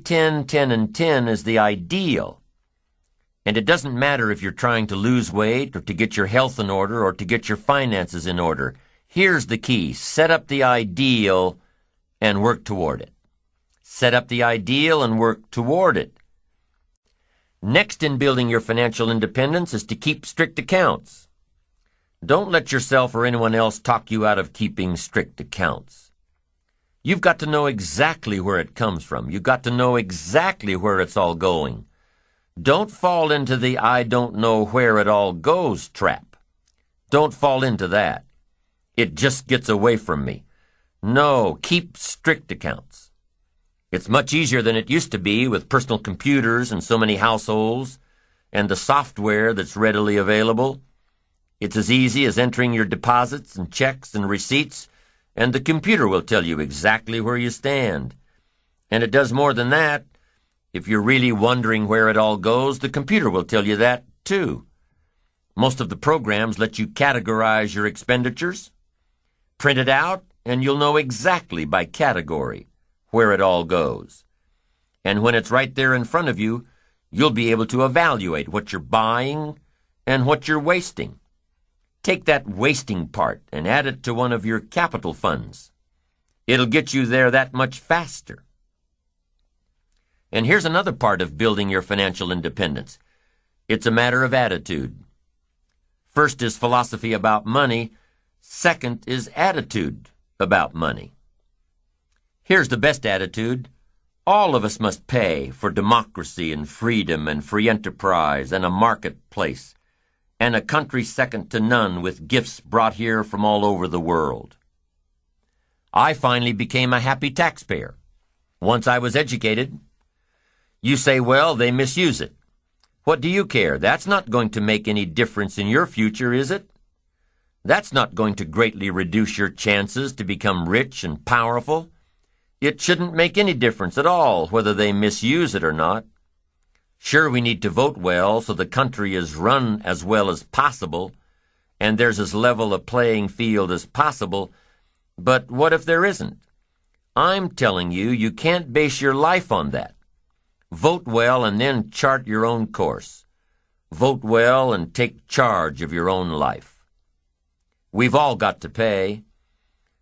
10, 10, and 10 is the ideal. And it doesn't matter if you're trying to lose weight or to get your health in order or to get your finances in order. Here's the key. Set up the ideal and work toward it. Set up the ideal and work toward it. Next in building your financial independence is to keep strict accounts. Don't let yourself or anyone else talk you out of keeping strict accounts. You've got to know exactly where it comes from. You've got to know exactly where it's all going. Don't fall into the I don't know where it all goes trap. Don't fall into that. It just gets away from me. No, keep strict accounts. It's much easier than it used to be with personal computers and so many households and the software that's readily available. It's as easy as entering your deposits and checks and receipts, and the computer will tell you exactly where you stand. And it does more than that. If you're really wondering where it all goes, the computer will tell you that, too. Most of the programs let you categorize your expenditures. Print it out, and you'll know exactly by category where it all goes. And when it's right there in front of you, you'll be able to evaluate what you're buying and what you're wasting. Take that wasting part and add it to one of your capital funds. It'll get you there that much faster. And here's another part of building your financial independence. It's a matter of attitude. First is philosophy about money. Second is attitude about money. Here's the best attitude. All of us must pay for democracy and freedom and free enterprise and a marketplace and a country second to none with gifts brought here from all over the world. I finally became a happy taxpayer once I was educated. You say, well, they misuse it. What do you care? That's not going to make any difference in your future, is it? That's not going to greatly reduce your chances to become rich and powerful. It shouldn't make any difference at all whether they misuse it or not. Sure, we need to vote well so the country is run as well as possible, and there's as level a playing field as possible, but what if there isn't? I'm telling you, you can't base your life on that. Vote well and then chart your own course. Vote well and take charge of your own life. We've all got to pay.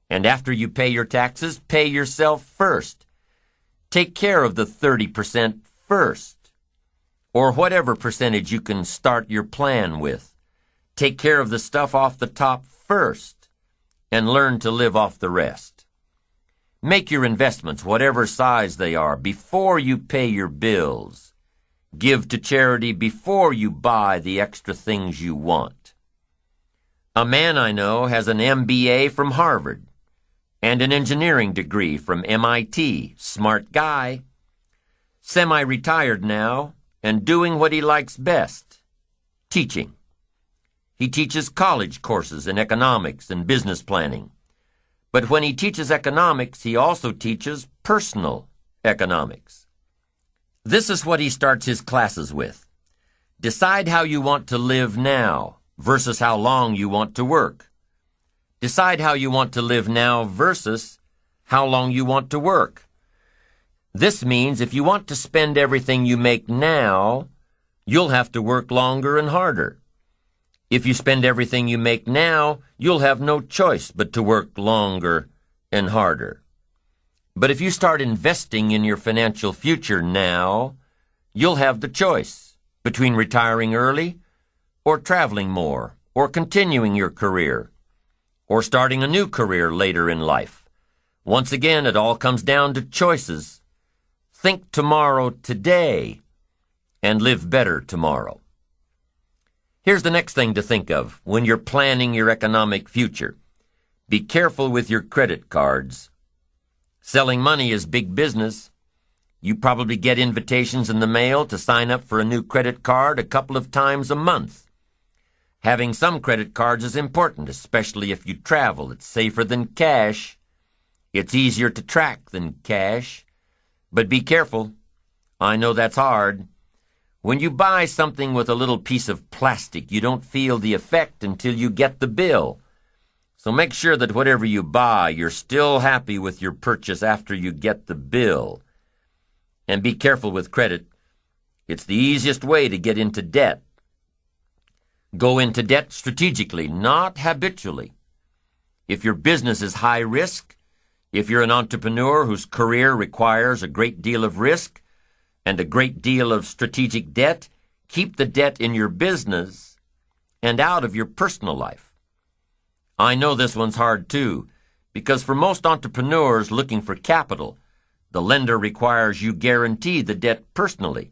And after you pay your taxes, pay yourself first. Take care of the 30% first, or whatever percentage you can start your plan with. Take care of the stuff off the top first, and learn to live off the rest. Make your investments, whatever size they are, before you pay your bills. Give to charity before you buy the extra things you want. A man I know has an MBA from Harvard and an engineering degree from MIT. Smart guy. Semi-retired now and doing what he likes best, teaching. He teaches college courses in economics and business planning. But when he teaches economics, he also teaches personal economics. This is what he starts his classes with. Decide how you want to live now versus how long you want to work. Decide how you want to live now versus how long you want to work. This means if you want to spend everything you make now, you'll have to work longer and harder. If you spend everything you make now, you'll have no choice but to work longer and harder. But if you start investing in your financial future now, you'll have the choice between retiring early or traveling more or continuing your career or starting a new career later in life. Once again, it all comes down to choices. Think tomorrow today and live better tomorrow. Here's the next thing to think of when you're planning your economic future. Be careful with your credit cards. Selling money is big business. You probably get invitations in the mail to sign up for a new credit card a couple of times a month. Having some credit cards is important, especially if you travel. It's safer than cash. It's easier to track than cash. But be careful. I know that's hard. When you buy something with a little piece of plastic, you don't feel the effect until you get the bill. So make sure that whatever you buy, you're still happy with your purchase after you get the bill. And be careful with credit. It's the easiest way to get into debt. Go into debt strategically, not habitually. If your business is high risk, if you're an entrepreneur whose career requires a great deal of risk and a great deal of strategic debt, keep the debt in your business and out of your personal life. I know this one's hard too, because for most entrepreneurs looking for capital, the lender requires you guarantee the debt personally.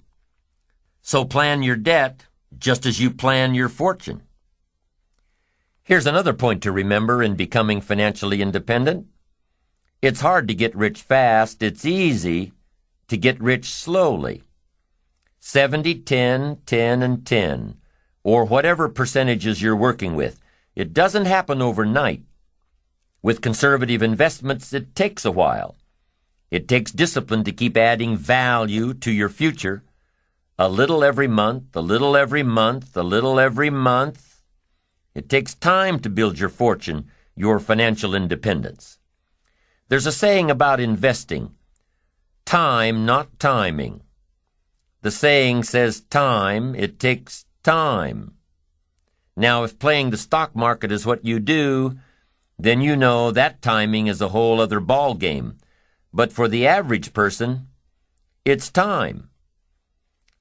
So plan your debt just as you plan your fortune. Here's another point to remember in becoming financially independent. It's hard to get rich fast. It's easy to get rich slowly. 70, 10, 10, and 10, or whatever percentages you're working with. It doesn't happen overnight. With conservative investments, it takes a while. It takes discipline to keep adding value to your future. A little every month, a little every month, a little every month. It takes time to build your fortune, your financial independence. There's a saying about investing, time, not timing. The saying says time, it takes time. Now, if playing the stock market is what you do, then you know that timing is a whole other ball game. But for the average person, it's time.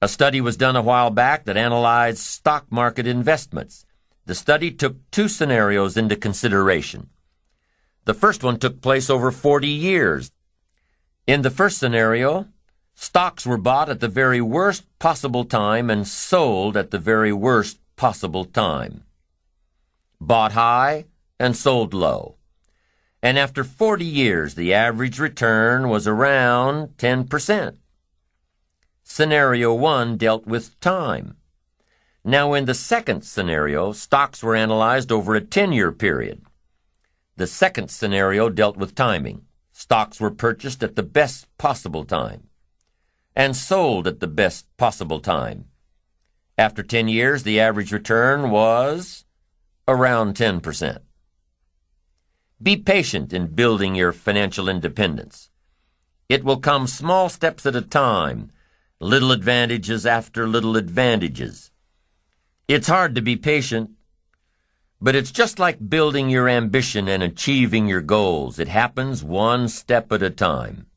A study was done a while back that analyzed stock market investments. The study took two scenarios into consideration. The first one took place over 40 years. In the first scenario, stocks were bought at the very worst possible time and sold at the very worst possible time. Bought high and sold low. And after 40 years, the average return was around 10%. Scenario 1 dealt with time. Now, in the second scenario, stocks were analyzed over a 10-year period. The second scenario dealt with timing. Stocks were purchased at the best possible time and sold at the best possible time. After 10 years, the average return was around 10%. Be patient in building your financial independence. It will come small steps at a time, little advantages after little advantages. It's hard to be patient, but it's just like building your ambition and achieving your goals. It happens one step at a time.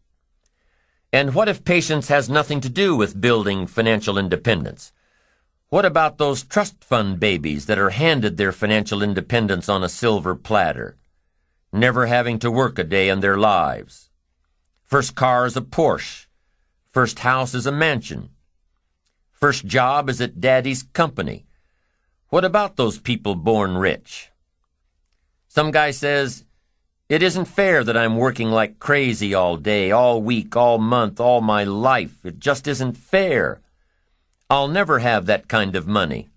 And what if patience has nothing to do with building financial independence? What about those trust fund babies that are handed their financial independence on a silver platter, never having to work a day in their lives? First car is a Porsche. First house is a mansion. First job is at daddy's company. What about those people born rich? Some guy says, "It isn't fair that I'm working like crazy all day, all week, all month, all my life. It just isn't fair. I'll never have that kind of money."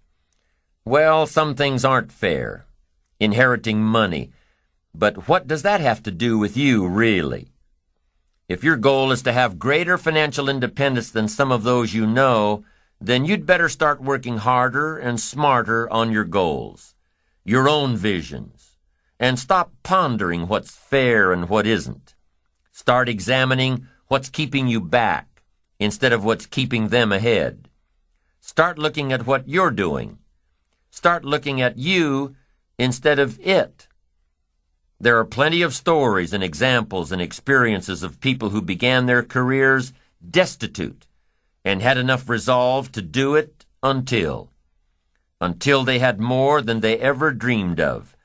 Well, some things aren't fair. Inheriting money. But what does that have to do with you, really? If your goal is to have greater financial independence than some of those you know, then you'd better start working harder and smarter on your goals, your own visions, and stop pondering what's fair and what isn't. Start examining what's keeping you back instead of what's keeping them ahead. Start looking at what you're doing. Start looking at you instead of it. There are plenty of stories and examples and experiences of people who began their careers destitute and had enough resolve to do it until they had more than they ever dreamed of.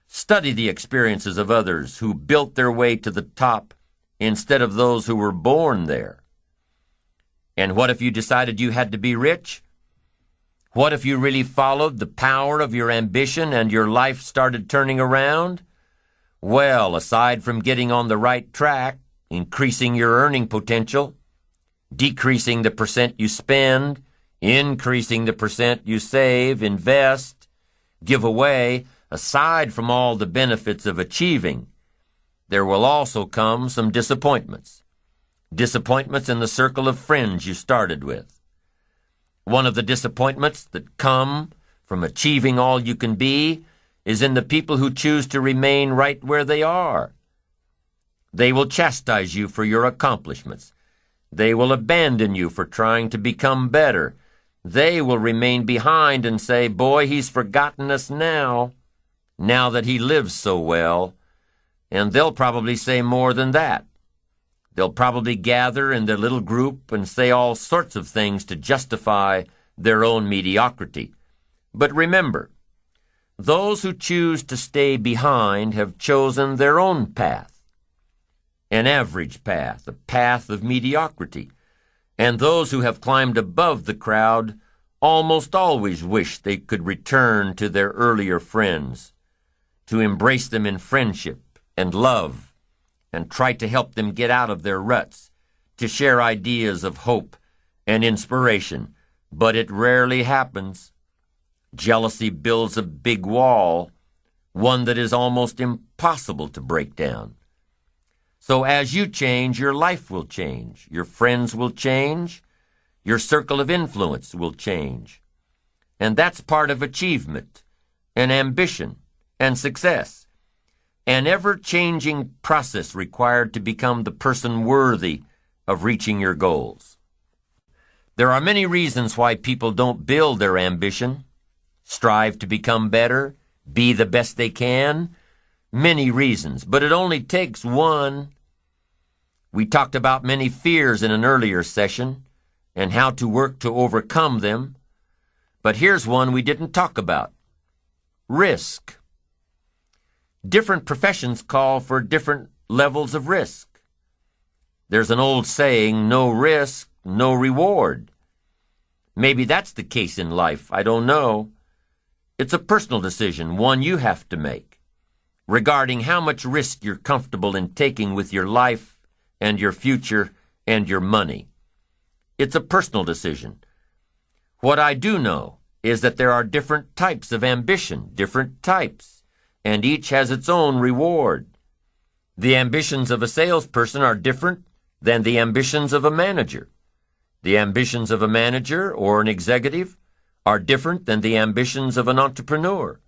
Study the experiences of others who built their way to the top instead of those who were born there. And what if you decided you had to be rich? What if you really followed the power of your ambition and your life started turning around? Well, aside from getting on the right track, increasing your earning potential, decreasing the percent you spend, increasing the percent you save, invest, give away, aside from all the benefits of achieving, there will also come some disappointments. Disappointments in the circle of friends you started with. One of the disappointments that come from achieving all you can be is in the people who choose to remain right where they are. They will chastise you for your accomplishments. They will abandon you for trying to become better. They will remain behind and say, "Boy, he's forgotten us now that he lives so well." And they'll probably say more than that. They'll probably gather in their little group and say all sorts of things to justify their own mediocrity. But remember, those who choose to stay behind have chosen their own path, an average path, a path of mediocrity. And those who have climbed above the crowd almost always wish they could return to their earlier friends, to embrace them in friendship and love, and try to help them get out of their ruts, to share ideas of hope and inspiration. But it rarely happens. Jealousy builds a big wall, one that is almost impossible to break down. So as you change, your life will change, your friends will change, your circle of influence will change. And that's part of achievement and ambition and success, an ever-changing process required to become the person worthy of reaching your goals. There are many reasons why people don't build their ambition, strive to become better, be the best they can. Many reasons, but it only takes one. We talked about many fears in an earlier session and how to work to overcome them. But here's one we didn't talk about: risk. Different professions call for different levels of risk. There's an old saying, no risk, no reward. Maybe that's the case in life, I don't know. It's a personal decision, one you have to make, regarding how much risk you're comfortable in taking with your life and your future and your money. It's a personal decision. What I do know is that there are different types of ambition, different types, and each has its own reward. The ambitions of a salesperson are different than the ambitions of a manager. The ambitions of a manager or an executive are different than the ambitions of an entrepreneur.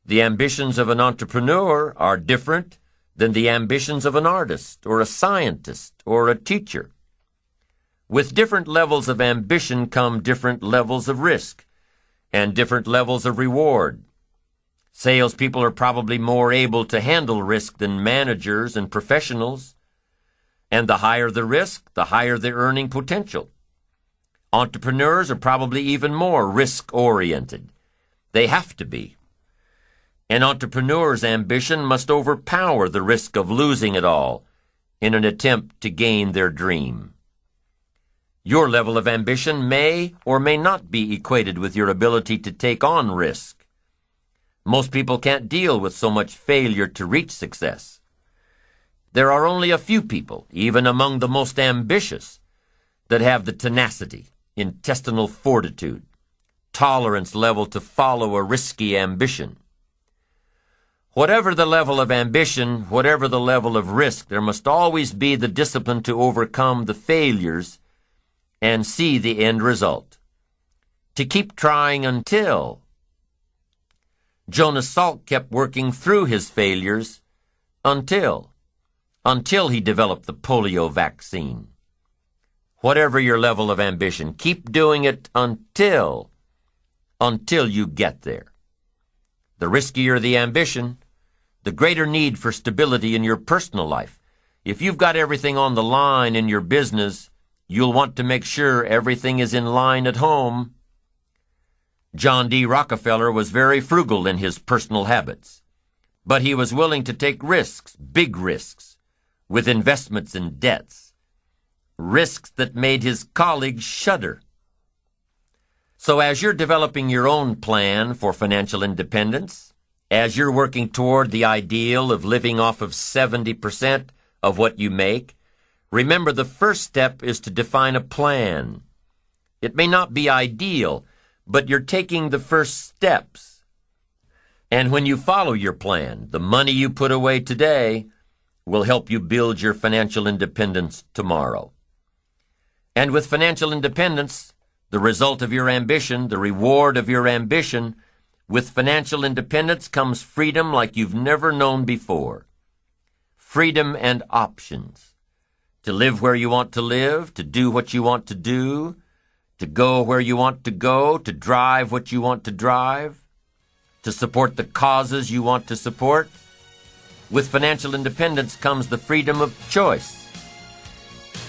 The ambitions of an entrepreneur are different than the ambitions of an artist or a scientist or a teacher. With different levels of ambition come different levels of risk and different levels of reward. Salespeople are probably more able to handle risk than managers and professionals. And the higher the risk, the higher the earning potential. Entrepreneurs are probably even more risk-oriented. They have to be. An entrepreneur's ambition must overpower the risk of losing it all in an attempt to gain their dream. Your level of ambition may or may not be equated with your ability to take on risk. Most people can't deal with so much failure to reach success. There are only a few people, even among the most ambitious, that have the tenacity, intestinal fortitude, tolerance level to follow a risky ambition. Whatever the level of ambition, whatever the level of risk, there must always be the discipline to overcome the failures and see the end result. To keep trying until. Jonas Salk kept working through his failures until he developed the polio vaccine. Whatever your level of ambition, keep doing it until you get there. The riskier the ambition, the greater need for stability in your personal life. If you've got everything on the line in your business, you'll want to make sure everything is in line at home. John D. Rockefeller was very frugal in his personal habits, but he was willing to take risks, big risks, with investments and debts, risks that made his colleagues shudder. So as you're developing your own plan for financial independence, as you're working toward the ideal of living off of 70% of what you make, remember the first step is to define a plan. It may not be ideal, but you're taking the first steps. And when you follow your plan, the money you put away today will help you build your financial independence tomorrow. And with financial independence, the result of your ambition, the reward of your ambition, with financial independence comes freedom like you've never known before. Freedom and options to live where you want to live, to do what you want to do, to go where you want to go, to drive what you want to drive, to support the causes you want to support. With financial independence comes the freedom of choice.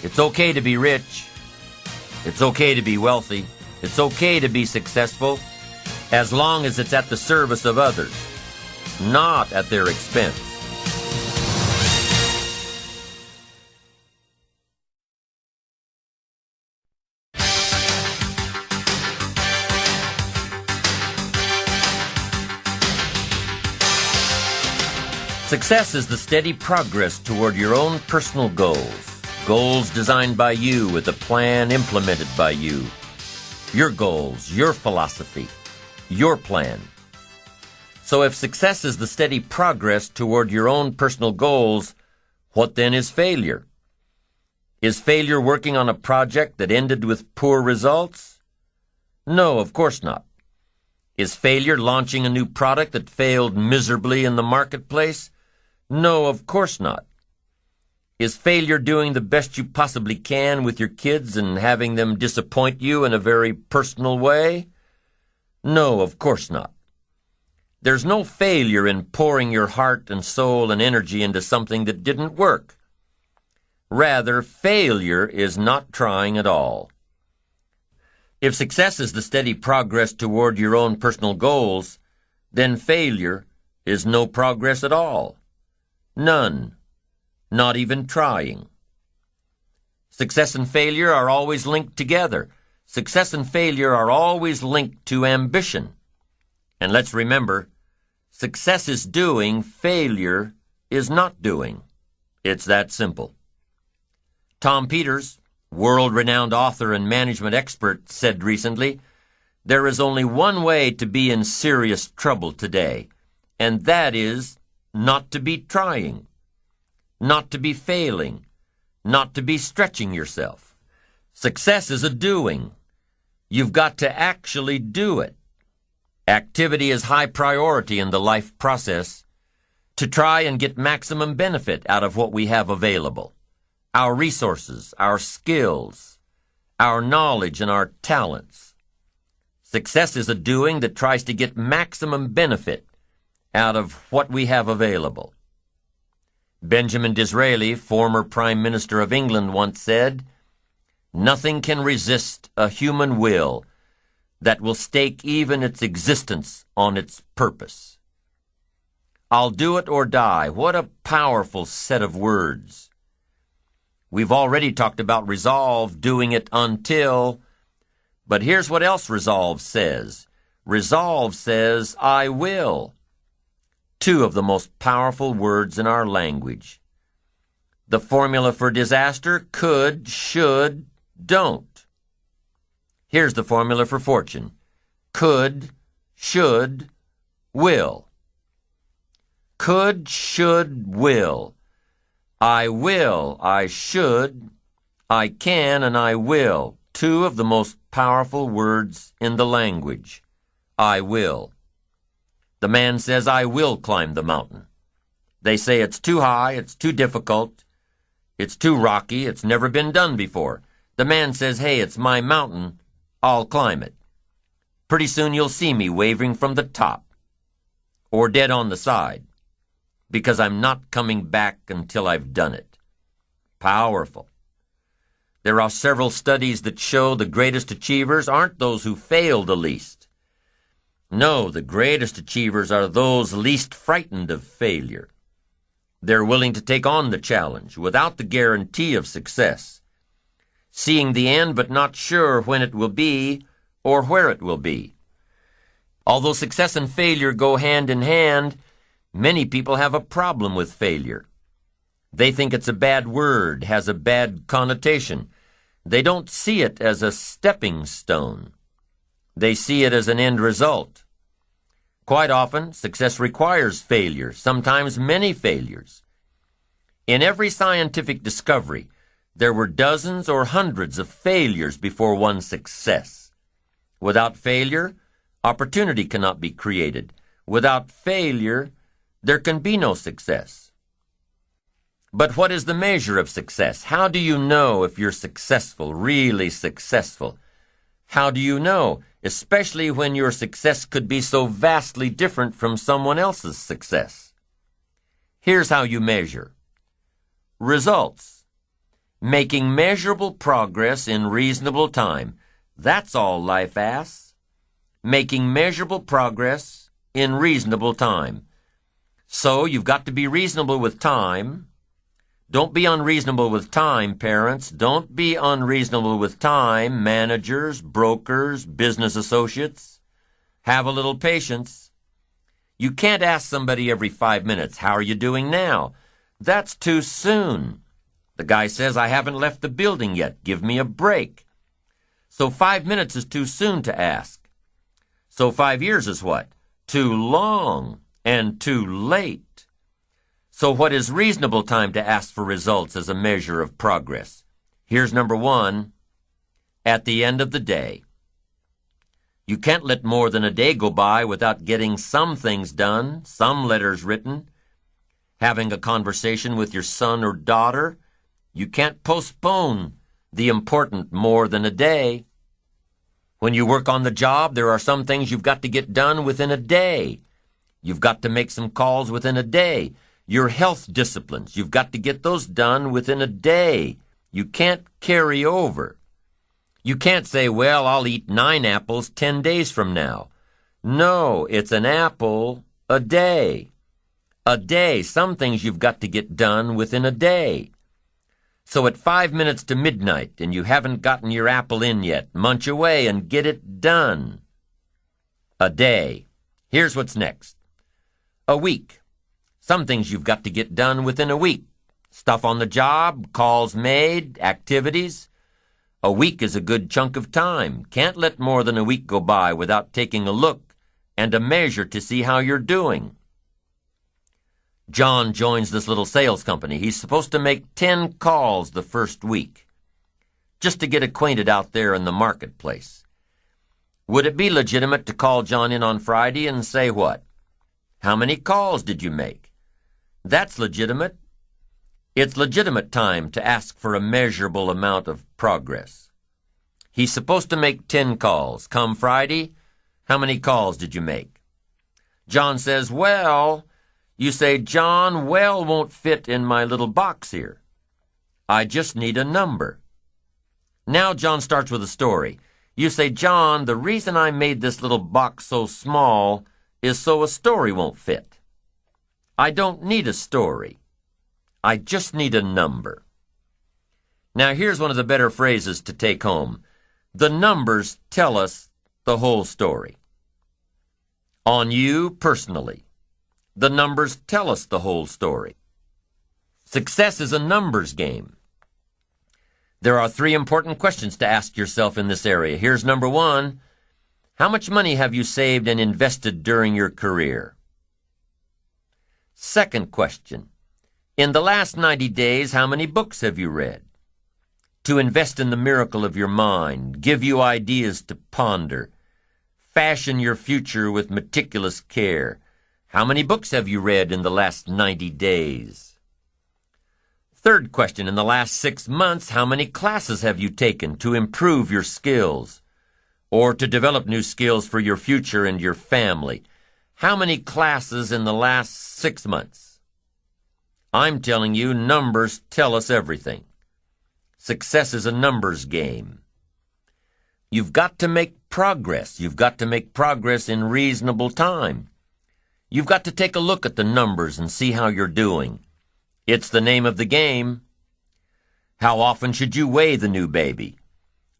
It's okay to be rich. It's okay to be wealthy. It's okay to be successful, as long as it's at the service of others, not at their expense. Success is the steady progress toward your own personal goals. Goals designed by you with a plan implemented by you. Your goals, your philosophy, your plan. So if success is the steady progress toward your own personal goals, what then is failure? Is failure working on a project that ended with poor results? No, of course not. Is failure launching a new product that failed miserably in the marketplace? No, of course not. Is failure doing the best you possibly can with your kids and having them disappoint you in a very personal way? No, of course not. There's no failure in pouring your heart and soul and energy into something that didn't work. Rather, failure is not trying at all. If success is the steady progress toward your own personal goals, then failure is no progress at all. None. Not even trying. Success and failure are always linked together. Success and failure are always linked to ambition. And let's remember, success is doing, failure is not doing. It's that simple. Tom Peters, world-renowned author and management expert, said recently, "There is only one way to be in serious trouble today, and that is not to be trying, not to be failing, not to be stretching yourself. Success is a doing. You've got to actually do it. Activity is high priority in the life process to try and get maximum benefit out of what we have available, our resources, our skills, our knowledge, and our talents. Success is a doing that tries to get maximum benefit out of what we have available." Benjamin Disraeli, former Prime Minister of England, once said, "Nothing can resist a human will that will stake even its existence on its purpose." I'll do it or die. What a powerful set of words. We've already talked about resolve, doing it until, but here's what else resolve says. Resolve says, "I will." Two of the most powerful words in our language. The formula for disaster: could, should, don't. Here's the formula for fortune: could, should, will. Could, should, will. I will, I should, I can, and I will. Two of the most powerful words in the language. I will. The man says, "I will climb the mountain." They say it's too high, it's too difficult, it's too rocky, it's never been done before. The man says, "Hey, it's my mountain, I'll climb it." Pretty soon you'll see me waving from the top, or dead on the side, because I'm not coming back until I've done it. Powerful. There are several studies that show the greatest achievers aren't those who fail the least. No, the greatest achievers are those least frightened of failure. They're willing to take on the challenge without the guarantee of success, seeing the end but not sure when it will be or where it will be. Although success and failure go hand in hand, many people have a problem with failure. They think it's a bad word, has a bad connotation. They don't see it as a stepping stone. They see it as an end result. Quite often, success requires failure, sometimes many failures. In every scientific discovery, there were dozens or hundreds of failures before one success. Without failure, opportunity cannot be created. Without failure, there can be no success. But what is the measure of success? How do you know if you're successful, really successful? How do you know, especially when your success could be so vastly different from someone else's success? Here's how you measure. Results. Making measurable progress in reasonable time. That's all life asks. Making measurable progress in reasonable time. So you've got to be reasonable with time. Don't be unreasonable with time, parents. Don't be unreasonable with time, managers, brokers, business associates. Have a little patience. You can't ask somebody every 5 minutes, "How are you doing now?" That's too soon. The guy says, "I haven't left the building yet. Give me a break." So 5 minutes is too soon to ask. So 5 years is what? Too long and too late. So what is reasonable time to ask for results as a measure of progress? Here's number 1, at the end of the day. You can't let more than a day go by without getting some things done, some letters written, having a conversation with your son or daughter. You can't postpone the important more than a day. When you work on the job, there are some things you've got to get done within a day. You've got to make some calls within a day. Your health disciplines, you've got to get those done within a day. You can't carry over. You can't say, "Well, I'll eat 9 apples 10 days from now." No, it's an apple a day. A day, some things you've got to get done within a day. So at 5 minutes to midnight and you haven't gotten your apple in yet, munch away and get it done. A day. Here's what's next. A week. Some things you've got to get done within a week. Stuff on the job, calls made, activities. A week is a good chunk of time. Can't let more than a week go by without taking a look and a measure to see how you're doing. John joins this little sales company. He's supposed to make 10 calls the first week, just to get acquainted out there in the marketplace. Would it be legitimate to call John in on Friday and say what? "How many calls did you make?" That's legitimate. It's legitimate time to ask for a measurable amount of progress. He's supposed to make 10 calls. Come Friday, how many calls did you make? John says, "Well," you say, "John, well won't fit in my little box here. I just need a number." Now John starts with a story. You say, "John, the reason I made this little box so small is so a story won't fit." I don't need a story. I just need a number. Now here's one of the better phrases to take home. The numbers tell us the whole story. On you personally, the numbers tell us the whole story. Success is a numbers game. There are 3 important questions to ask yourself in this area. Here's number 1. How much money have you saved and invested during your career? Second question. In the last 90 days, how many books have you read? To invest in the miracle of your mind, give you ideas to ponder, fashion your future with meticulous care. How many books have you read in the last 90 days? Third question. In the last 6 months, how many classes have you taken to improve your skills or to develop new skills for your future and your family? How many classes in the last 6 months? I'm telling you, numbers tell us everything. Success is a numbers game. You've got to make progress. You've got to make progress in reasonable time. You've got to take a look at the numbers and see how you're doing. It's the name of the game. How often should you weigh the new baby?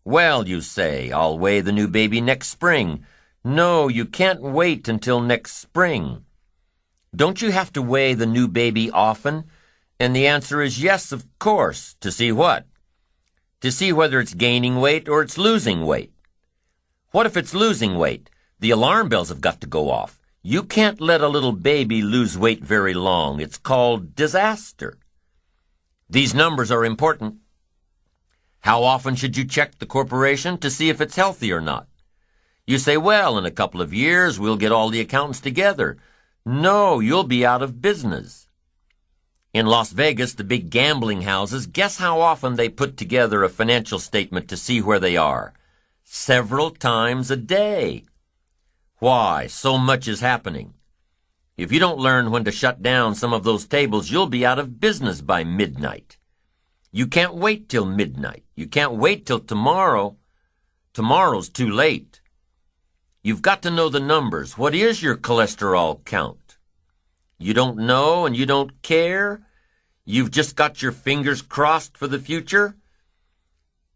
Well, you say, I'll weigh the new baby next spring. No, you can't wait until next spring. Don't you have to weigh the new baby often? And the answer is yes, of course. To see what? To see whether it's gaining weight or it's losing weight. What if it's losing weight? The alarm bells have got to go off. You can't let a little baby lose weight very long. It's called disaster. These numbers are important. How often should you check the corporation to see if it's healthy or not? You say, well, in a couple of years, we'll get all the accountants together. No, you'll be out of business. In Las Vegas, the big gambling houses, guess how often they put together a financial statement to see where they are? Several times a day. Why? So much is happening. If you don't learn when to shut down some of those tables, you'll be out of business by midnight. You can't wait till midnight. You can't wait till tomorrow. Tomorrow's too late. You've got to know the numbers. What is your cholesterol count? You don't know and you don't care? You've just got your fingers crossed for the future?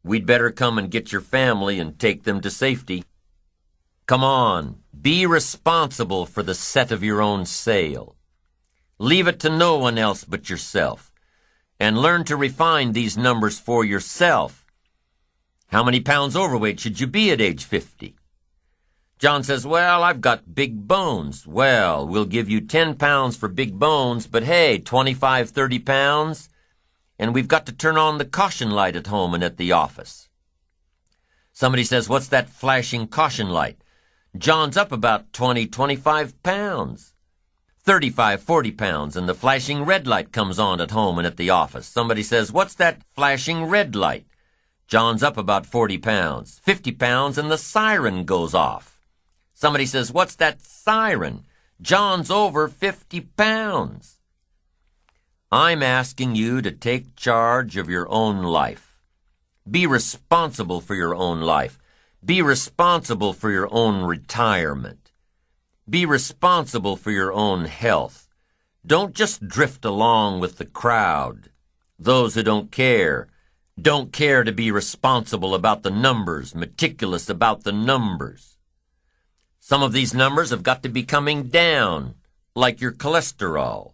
We'd better come and get your family and take them to safety. Come on, be responsible for the set of your own sail. Leave it to no one else but yourself, and learn to refine these numbers for yourself. How many pounds overweight should you be at age 50? John says, well, I've got big bones. Well, we'll give you 10 pounds for big bones, but hey, 25, 30 pounds, and we've got to turn on the caution light at home and at the office. Somebody says, what's that flashing caution light? John's up about 20, 25 pounds. 35, 40 pounds, and the flashing red light comes on at home and at the office. Somebody says, what's that flashing red light? John's up about 40 pounds. 50 pounds, and the siren goes off. Somebody says, what's that siren? John's over 50 pounds. I'm asking you to take charge of your own life. Be responsible for your own life. Be responsible for your own retirement. Be responsible for your own health. Don't just drift along with the crowd. Those who don't care to be responsible about the numbers, meticulous about the numbers. Some of these numbers have got to be coming down, like your cholesterol.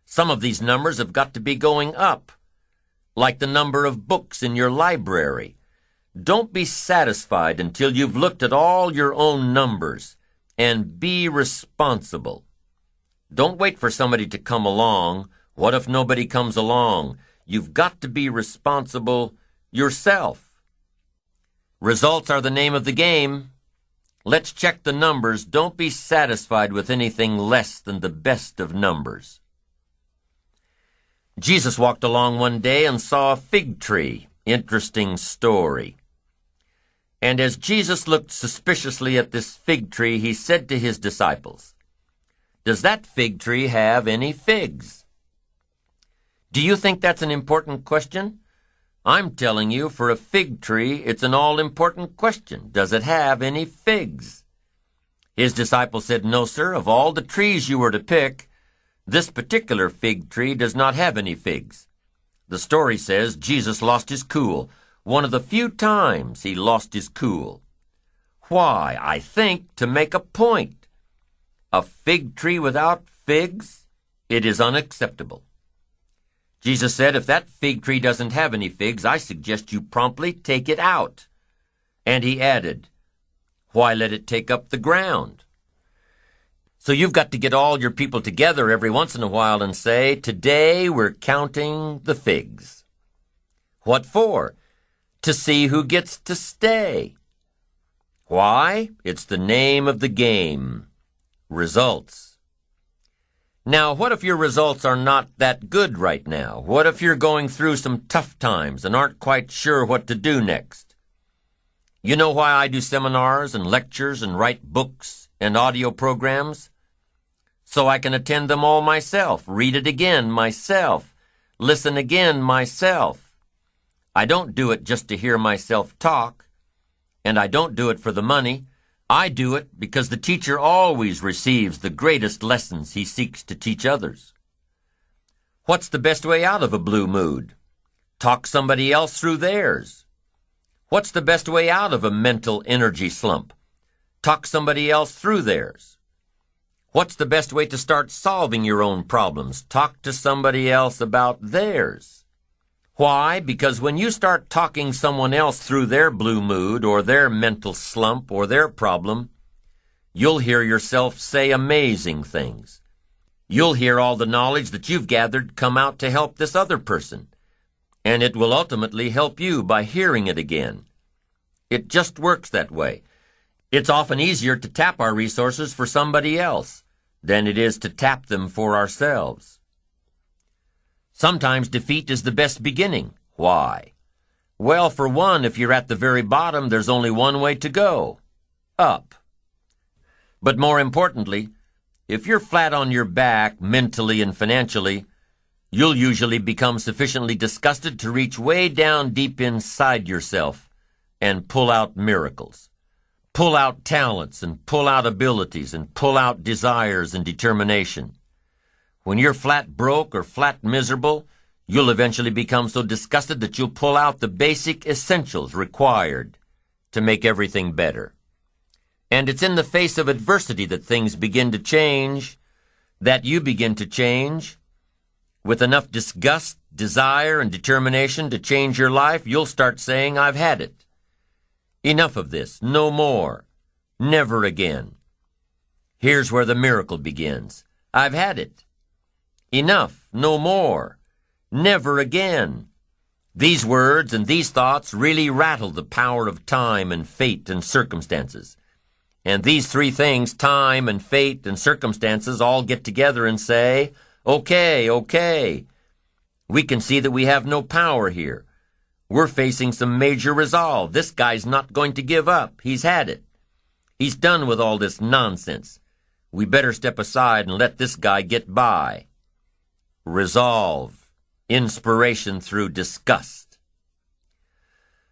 Some of these numbers have got to be going up, like the number of books in your library. Don't be satisfied until you've looked at all your own numbers, and be responsible. Don't wait for somebody to come along. What if nobody comes along? You've got to be responsible yourself. Results are the name of the game. Let's check the numbers. Don't be satisfied with anything less than the best of numbers. Jesus walked along one day and saw a fig tree. Interesting story. And as Jesus looked suspiciously at this fig tree, he said to his disciples, "Does that fig tree have any figs?" Do you think that's an important question? I'm telling you, for a fig tree, it's an all-important question. Does it have any figs? His disciples said, "No, sir. Of all the trees you were to pick, this particular fig tree does not have any figs." The story says Jesus lost his cool. One of the few times he lost his cool. Why? I think to make a point. A fig tree without figs? It is unacceptable. Jesus said, if that fig tree doesn't have any figs, I suggest you promptly take it out. And he added, why let it take up the ground? So you've got to get all your people together every once in a while and say, today we're counting the figs. What for? To see who gets to stay. Why? It's the name of the game. Results. Now, what if your results are not that good right now? What if you're going through some tough times and aren't quite sure what to do next? You know why I do seminars and lectures and write books and audio programs? So I can attend them all myself, read it again myself, listen again myself. I don't do it just to hear myself talk, and I don't do it for the money. I do it because the teacher always receives the greatest lessons he seeks to teach others. What's the best way out of a blue mood? Talk somebody else through theirs. What's the best way out of a mental energy slump? Talk somebody else through theirs. What's the best way to start solving your own problems? Talk to somebody else about theirs. Why? Because when you start talking someone else through their blue mood or their mental slump or their problem, you'll hear yourself say amazing things. You'll hear all the knowledge that you've gathered come out to help this other person, and it will ultimately help you by hearing it again. It just works that way. It's often easier to tap our resources for somebody else than it is to tap them for ourselves. Sometimes defeat is the best beginning. Why? Well, for one, if you're at the very bottom, there's only one way to go: up. But more importantly, if you're flat on your back, mentally and financially, you'll usually become sufficiently disgusted to reach way down deep inside yourself and pull out miracles. Pull out talents and pull out abilities and pull out desires and determination. When you're flat broke or flat miserable, you'll eventually become so disgusted that you'll pull out the basic essentials required to make everything better. And it's in the face of adversity that things begin to change, that you begin to change. With enough disgust, desire, and determination to change your life, you'll start saying, "I've had it. Enough of this. No more. Never again." Here's where the miracle begins. I've had it. Enough. No more. Never again. These words and these thoughts really rattle the power of time and fate and circumstances. And these three things, time and fate and circumstances, all get together and say, Okay. We can see that we have no power here. We're facing some major resolve. This guy's not going to give up. He's had it. He's done with all this nonsense. We better step aside and let this guy get by. Resolve. Inspiration through disgust.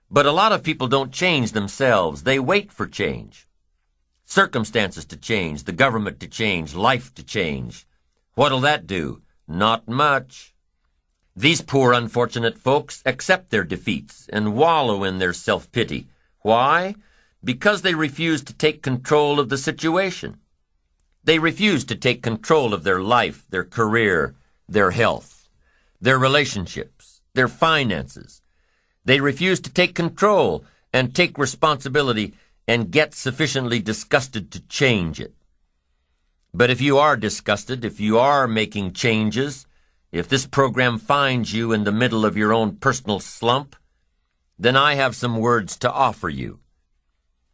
But a lot of people don't change themselves. They wait for change. Circumstances to change, the government to change, life to change. What'll that do? Not much. These poor unfortunate folks accept their defeats and wallow in their self-pity. Why? Because they refuse to take control of the situation. They refuse to take control of their life, their career, their health, their relationships, their finances. They refuse to take control and take responsibility and get sufficiently disgusted to change it. But if you are disgusted, if you are making changes, if this program finds you in the middle of your own personal slump, then I have some words to offer you.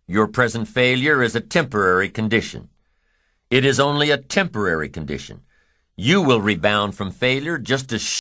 Your present failure is a temporary condition. It is only a temporary condition. You will rebound from failure just as